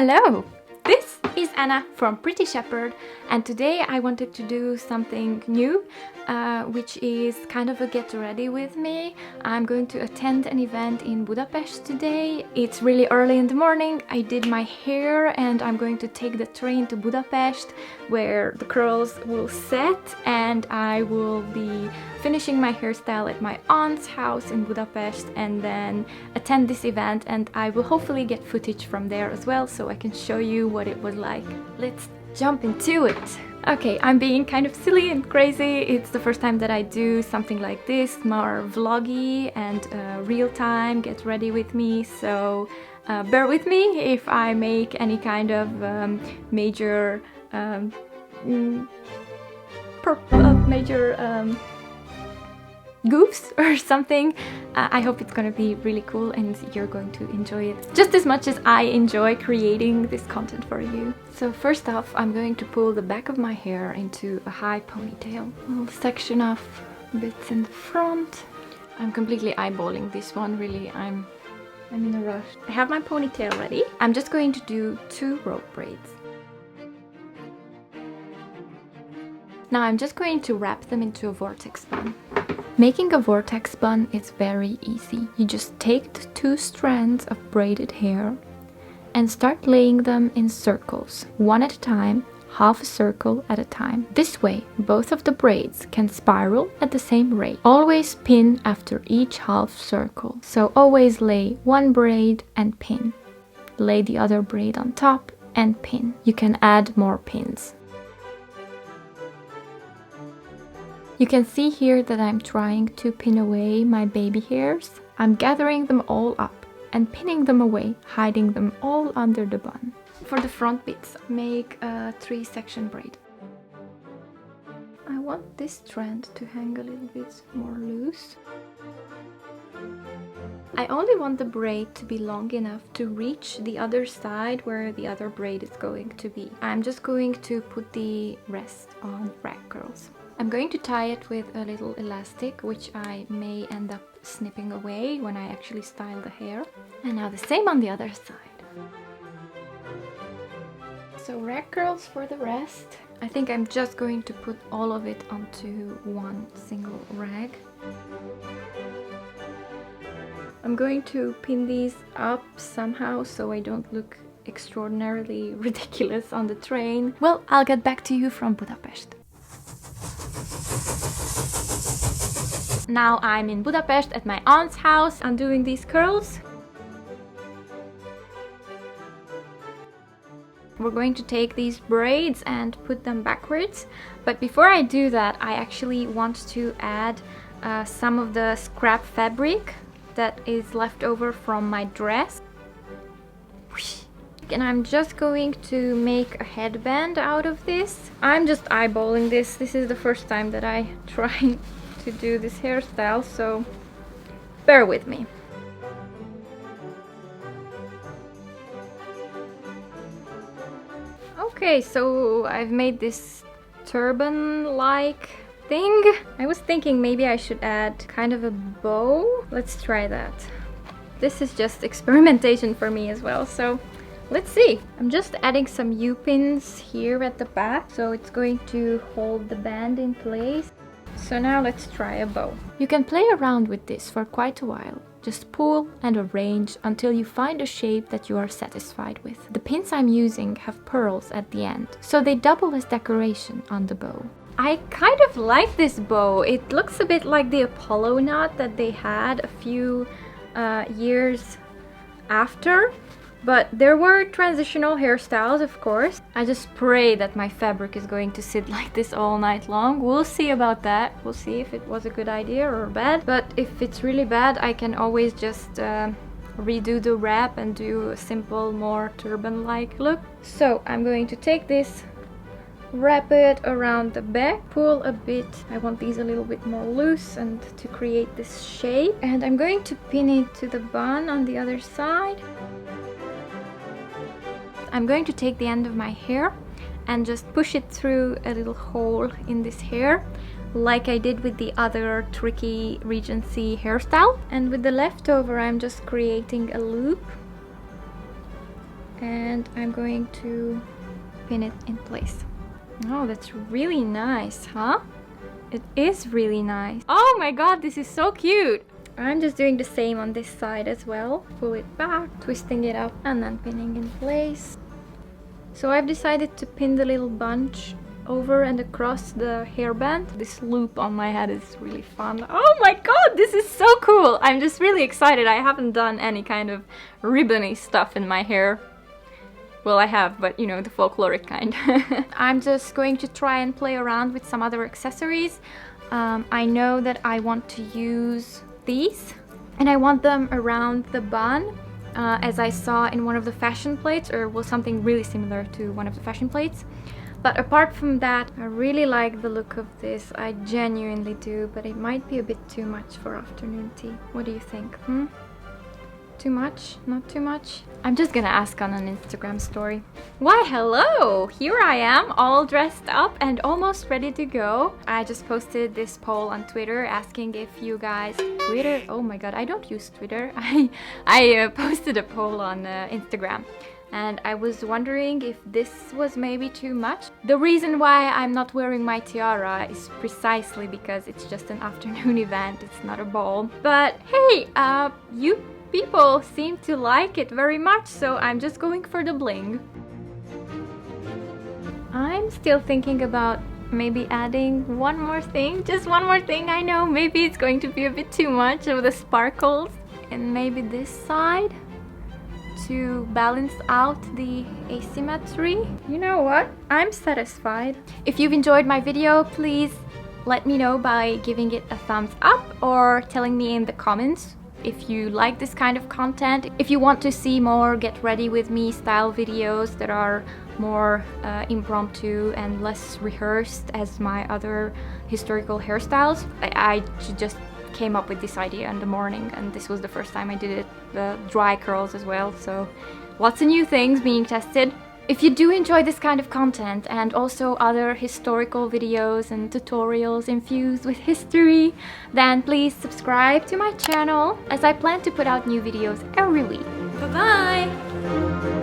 Hello! This is Anna from Pretty Shepherd, and today I wanted to do something new, which is kind of a get ready with me. I'm going to attend an event in Budapest today. It's really early in the morning. I did my hair and I'm going to take the train to Budapest where the curls will set, and I will be finishing my hairstyle at my aunt's house in Budapest and then attend this event, and I will hopefully get footage from there as well so I can show you what it was like. Let's jump into it. Okay, I'm being kind of silly and crazy. It's the first time that I do something like this, more vloggy and real time, get ready with me, so bear with me if I make any kind of major goofs or something. I hope it's gonna be really cool and you're going to enjoy it just as much as I enjoy creating this content for you. So first off, I'm going to pull the back of my hair into a high ponytail. A little section of bits in the front. I'm completely eyeballing this one, really. I'm in a rush. I have my ponytail ready. I'm just going to do 2 rope braids. Now I'm just going to wrap them into a vortex bun. Making a vortex bun is very easy. You just take the 2 strands of braided hair and start laying them in circles, one at a time, half a circle at a time. This way, both of the braids can spiral at the same rate. Always pin after each half circle. So always lay one braid and pin. Lay the other braid on top and pin. You can add more pins. You can see here that I'm trying to pin away my baby hairs. I'm gathering them all up and pinning them away, hiding them all under the bun. For the front bits, make a 3-section braid. I want this strand to hang a little bit more loose. I only want the braid to be long enough to reach the other side where the other braid is going to be. I'm just going to put the rest on rag curls. I'm going to tie it with a little elastic, which I may end up snipping away when I actually style the hair. And now the same on the other side. So rag curls for the rest. I think I'm just going to put all of it onto one single rag. I'm going to pin these up somehow so I don't look extraordinarily ridiculous on the train. Well, I'll get back to you from Budapest. Now I'm in Budapest at my aunt's house. I'm doing these curls. We're going to take these braids and put them backwards. But before I do that, I actually want to add some of the scrap fabric that is left over from my dress. And I'm just going to make a headband out of this. I'm just eyeballing this. This is the first time that I try to do this hairstyle, so bear with me. Okay, so I've made this turban-like thing. I was thinking maybe I should add kind of a bow. Let's try that. This is just experimentation for me as well, so let's see. I'm just adding some U-pins here at the back, so it's going to hold the band in place. So now let's try a bow. You can play around with this for quite a while. Just pull and arrange until you find a shape that you are satisfied with. The pins I'm using have pearls at the end, so they double as decoration on the bow. I kind of like this bow. It looks a bit like the Apollo knot that they had a few years after. But there were transitional hairstyles, of course. I just pray that my fabric is going to sit like this all night long. We'll see about that. We'll see if it was a good idea or bad. But if it's really bad, I can always just redo the wrap and do a simple, more turban-like look. So I'm going to take this, wrap it around the back, pull a bit. I want these a little bit more loose and to create this shape. And I'm going to pin it to the bun on the other side. I'm going to take the end of my hair and just push it through a little hole in this hair, like I did with the other tricky Regency hairstyle. And with the leftover, I'm just creating a loop and I'm going to pin it in place. Oh, that's really nice, huh? It is really nice. Oh my god, this is so cute! I'm just doing the same on this side as well. Pull it back, twisting it up, and then pinning in place. So I've decided to pin the little bunch over and across the hairband. This loop on my head is really fun. Oh my god, this is so cool! I'm just really excited. I haven't done any kind of ribbony stuff in my hair. Well, I have, but you know, the folkloric kind. I'm just going to try and play around with some other accessories. I know that I want to use these, and I want them around the bun, as I saw in one of the fashion plates, or was something really similar to one of the fashion plates. But apart from that, I really like the look of this. I genuinely do, but it might be a bit too much for afternoon tea. What do you think? Too much? Not too much? I'm just gonna ask on an Instagram story. Why, hello! Here I am, all dressed up and almost ready to go. I just posted this poll on Twitter asking if you guys... Twitter? Oh my god, I don't use Twitter. I posted a poll on Instagram. And I was wondering if this was maybe too much. The reason why I'm not wearing my tiara is precisely because it's just an afternoon event, it's not a ball. But hey, you people seem to like it very much, so I'm just going for the bling. I'm still thinking about maybe adding one more thing, just one more thing. I know maybe it's going to be a bit too much of the sparkles, and maybe this side to balance out the asymmetry. You know what? I'm satisfied. If you've enjoyed my video, please let me know by giving it a thumbs up or telling me in the comments if you like this kind of content. If you want to see more get ready with me style videos that are more impromptu and less rehearsed as my other historical hairstyles, I just came up with this idea in the morning, and this was the first time I did it. The dry curls as well, so lots of new things being tested. If you do enjoy this kind of content and also other historical videos and tutorials infused with history, then please subscribe to my channel, as I plan to put out new videos every week. Bye bye!